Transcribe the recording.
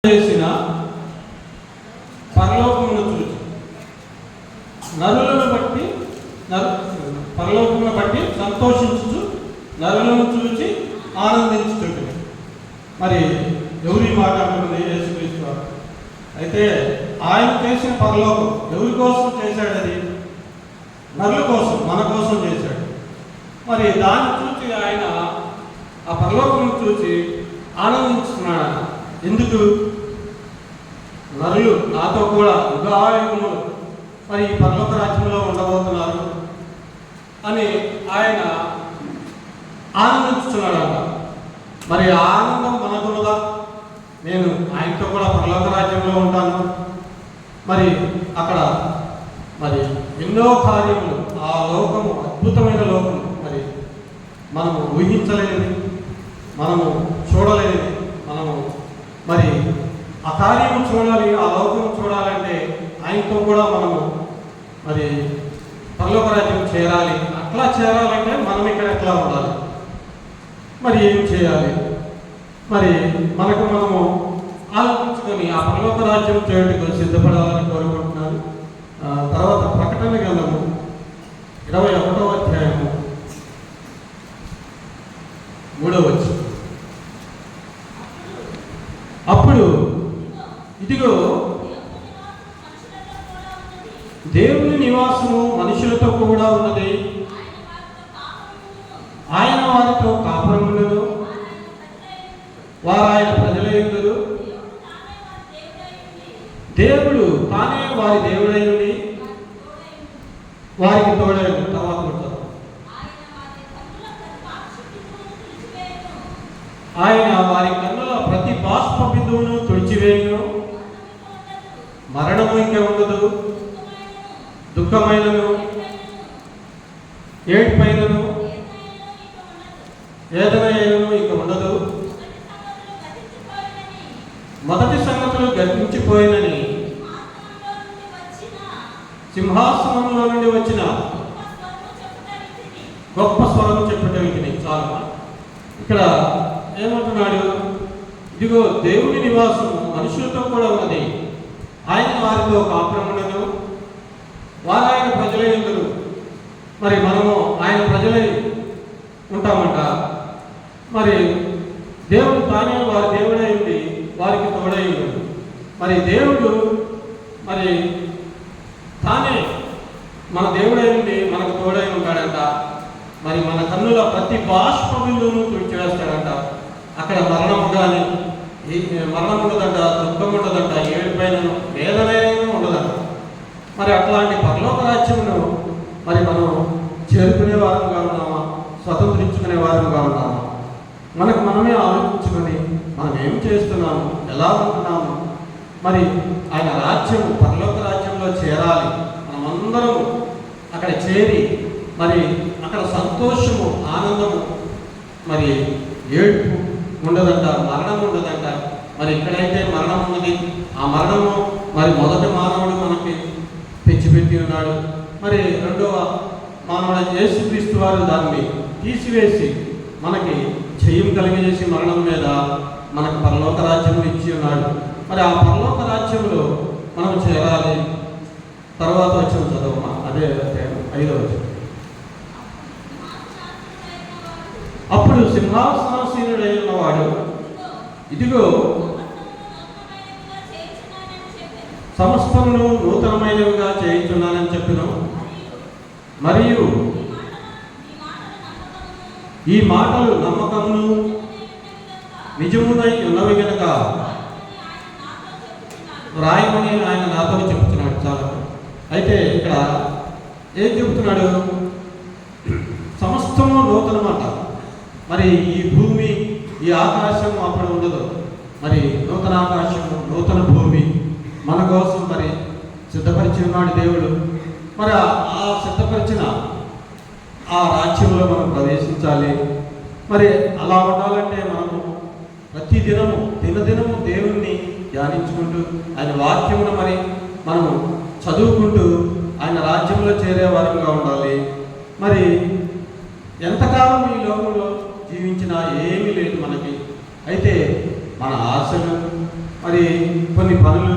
చేసిన పరలోకమును చూచి నరులను బట్టి పరలోకమును బట్టి సంతోషించు నరులను చూచి ఆనందించుచుంటుంది. మరి ఎవరి మాట అంటుంది? యేసుక్రీస్తు వారు. అయితే ఆయన చేసిన పరలోకం ఎవరి కోసం చేశాడు? అది నరుల కోసం, మన కోసం చేశాడు. మరి దాన్ని చూసి ఆయన ఆ పరలోకమును చూసి ఆనందించుతున్నాడు. ఎందుకు? నరులు నాతో కూడా యుగాయుగములు మరి ఈ పరలోక రాజ్యంలో ఉండబోతున్నారు అని ఆయన ఆనందించుతున్నాడట. మరి ఆనందం మనకున్నదా? నేను ఆయనతో కూడా పరలోక రాజ్యంలో ఉంటాను. మరి అక్కడ మరి ఎన్నో కార్యములు, ఆ లోకము అద్భుతమైన లోకము, మరి మనము ఊహించలేనిది, మనము చూడలేనిది, మనము మరి ఆ కార్యము చూడాలి, ఆ లోకము చూడాలంటే ఆయనతో కూడా మనము మరి పరలోక రాజ్యం చేరాలి. అట్లా చేరాలంటే మనం ఇక్కడ ఎట్లా ఉండాలి? మరి ఏం చేయాలి? మరి మనము ఆలోచించుకొని ఆ పరలోక రాజ్యం చేయడానికి సిద్ధపడాలని కోరుకుంటున్నాను. తర్వాత ప్రకటన గ్రంథము 21వ అధ్యాయము 3వ వచనం. అప్పుడు ఇదిగో దేవుని నివాసము మనుషులతో కూడా ఉన్నది, ఆయన వారితో కాపురములను, వారు ఆయన ప్రజలైందురు, దేవుడు తానే వారి దేవుడై ఉండి వారికి తోడై. తర్వాత ఆయన వారి కన్నుల ప్రతి బాష్ప బిందువును తుడిచివేయును, మరణము ఇంకా ఉండదు, దుఃఖమైనను ఏడ్పైనను వేదనైనను ఇక ఉండదు, మొదటి సంగతులు గతించిపోయినని సింహాసనంలో నుండి వచ్చిన గొప్ప స్వరం చెప్పటం. చాలా ఇక్కడ ఏమంటున్నాడు? ఇదిగో దేవుని నివాసం మనుషులతో కూడా ఉన్నది, ఆయన వారితో కాపురములను, వారు ఆయన ప్రజలై ఉండరు. మరి మనము ఆయన ప్రజలై ఉంటామంట. మరి దేవుడు తానే వారి దేవుడై ఉండి వారికి తోడై ఉండడు. మరి దేవుడు మరి తానే మన దేవుడై ఉండి మనకు తోడై ఉంటాడంట. మరి మన కన్నుల ప్రతి బాష్ప బిందువును తుడిచివేస్తాడంట. అక్కడ మరణము కానీ మరణం ఉండదంట, దుఃఖం ఉండదంట, ఏడుపైనను వేదనైనా ఉండదంట. మరి అట్లాంటి పరలోక రాజ్యమును మరి మనం చేరుకునే వారంగా ఉన్నామా? స్వతంత్రించుకునే వారంగా ఉన్నామా? మనకు మనమే ఆలోచించుకొని మనం ఏం చేస్తున్నాము, ఎలా ఉంటున్నాము? మరి ఆయన రాజ్యము, పరలోక రాజ్యంలో చేరాలి. మనమందరం అక్కడ చేరి మరి అక్కడ సంతోషము, ఆనందము, మరి ఏడుపు ఉండదంట, మరణం ఉండదంట. మరి ఎక్కడైతే మరణం ఉన్నది, ఆ మరణము మరి మొదటి మానవుడు మనకి తెచ్చిపెట్టి ఉన్నాడు. మరి రెండవ మానవుడు యేసుక్రీస్తు వారు దాన్ని తీసివేసి మనకి జయం కలిగజేసి మరణం మీద మనకు పరలోక రాజ్యము ఇచ్చి ఉన్నాడు. మరి ఆ పరలోక రాజ్యంలో మనం చేరాలి. తర్వాత వచ్చిన చదవమా, అదే 5వ వచనం. అప్పుడు సింహాసనాసీనుడై ఉన్నవాడు, ఇదిగో సమస్తమును నూతనమైనవిగా చేయించున్నానని చెప్పిన, మరియు ఈ మాటలు నమ్మకమును నిజమునై ఉన్నవి కనుక రాయమని ఆయన నాతో చెప్తున్నాడు. చాలా అయితే ఇక్కడ ఏం చెబుతున్నాడు? సమస్తము నూతనమాట. మరి ఈ భూమి, ఈ ఆకాశం అప్పుడు ఉండదు. మరి నూతన ఆకాశము, నూతన భూమి మన కోసం మరి సిద్ధపరిచి ఉన్నాడు దేవుడు. మరి ఆ సిద్ధపరిచిన ఆ రాజ్యంలో మనం ప్రవేశించాలి. మరి అలా ఉండాలంటే మనము ప్రతిదినము దినదినము దేవుణ్ణి ధ్యానించుకుంటూ ఆయన వాక్యమును మరి మనము చదువుకుంటూ ఆయన రాజ్యంలో చేరే వారంగా ఉండాలి. మరి ఎంతకాలం ఈ లోకంలో జీవించినా ఏమీ లేదు మనకి. అయితే మన ఆశలు, మరి కొన్ని పనులు